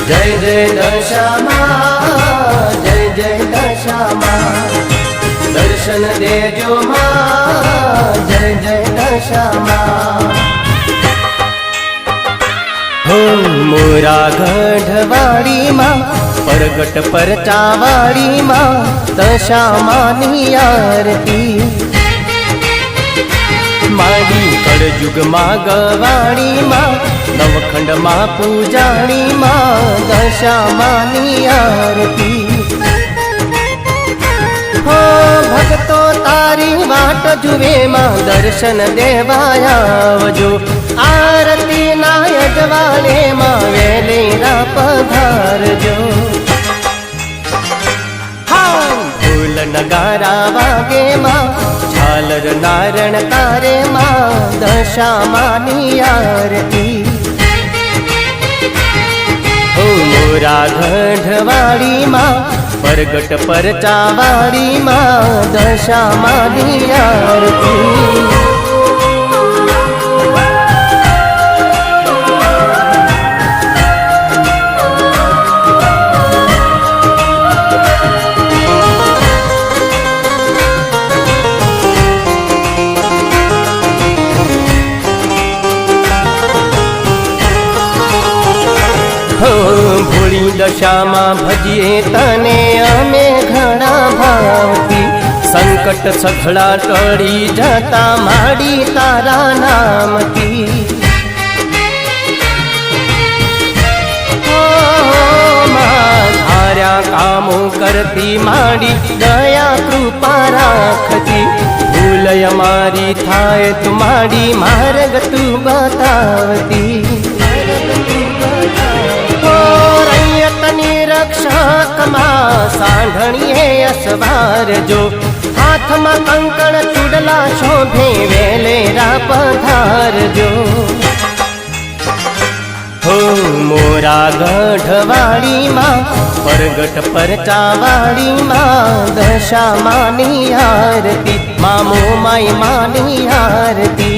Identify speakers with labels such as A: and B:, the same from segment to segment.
A: जय जय दशामा, जय जय दशामा, दर्शन देजो मां, जय जय दशामा। हो मोरा गढ़वाड़ी मां, परगट परचावाड़ी मां, दशामानी आरती मारी कड़जुग मां गवाणी मां, नवखंड मां पूजाणी मां, दशामानी आरती। हो भक्तो तारी वाट जुवे मां, दर्शन देवाया आवजो, आरती ना यजवाने मां, वेलेरा पधारजो। फूल नगारा वागे मां, झालर नारण तारे मां, दशामानी आरती। ओ मोरा गढ़वाड़ी मां, परगट परचावाड़ी मां, दशामानी आरती। हो भोली दशामा भजिए तने अमे घणा भावती, संकट सघड़ा टળી जता माड़ी तारा नामती। हो मां धार्या कामो करती माड़ी, दया कृपा राखती, भूल अमारी थाय तुम्हारी, मार्ग तू बतावती। रैयतनी रक्षक मां, सांढणीए असवार जो, हाथ में कंकण चूडला शोभे, वेलेरा पधार जो। हो मोरा गढ़वाड़ी मां, परगट परचावाड़ी मां, दशामानी आरती मां, मोमाई मानी आरती।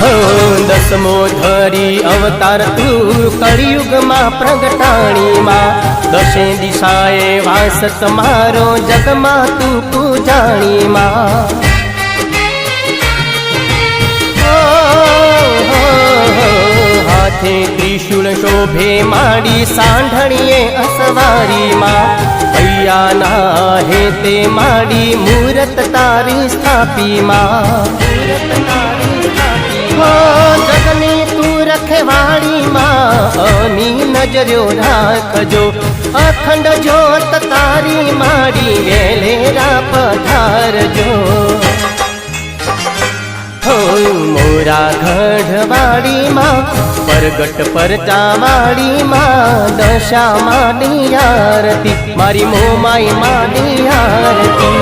A: हो दसमो धरी अवतार तू, कलियुग मां प्रगटाणी मां, दशे दिशाए वास तमारो, जग मां तू पूजाणी मां। हाथे त्रिशूल शोभे माड़ी, सांढणीए असवारी मां, भैया ना हेते माड़ी, मूरत तारी स्थापी मां। हो जगनी तू रखवाड़ी मां, अमी नजरो राखजो, अखंड जोत तारी माड़ी, वेलेरा पधारजो। हो मोरा गढ़वाड़ी मां, परगट परचावाड़ी मां, दशामानी आरती मारी, मोमाई मानी आरती।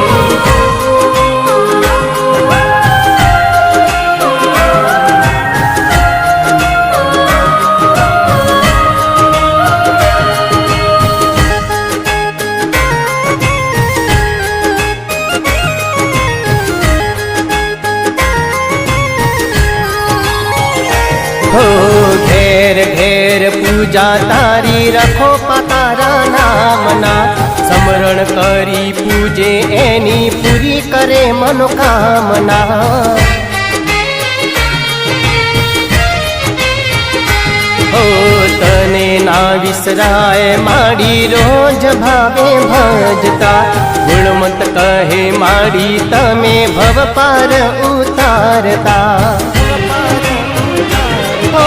A: हो घेर घेर पूजा तारी, रखो पतारा नामना, समरण करी पूजे एनी, पूरी करे मनोकामना। हो तने ना विसराय माड़ी, रोज भावे भजता, હનુમંત કહે માડી તમે ભવ પાર ઉતારતા ઓ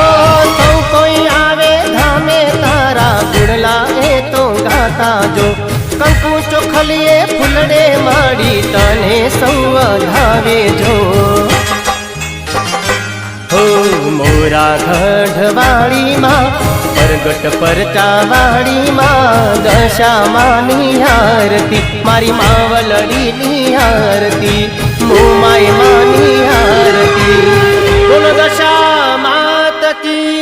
A: સૌ કોઈ આવે ધામે તારા ગુડલા એ તો ગાતા જો કંકુ ચોખલીએ ફૂલડે માડી તને સૌ વધાવે જો હો મોરા ગઢવાળીમાં પરગટ પરચાવાળીમાં દશામાની આરતી મારી માવલડીની આરતી મોમાય માની આરતી બોલો દશા માત કી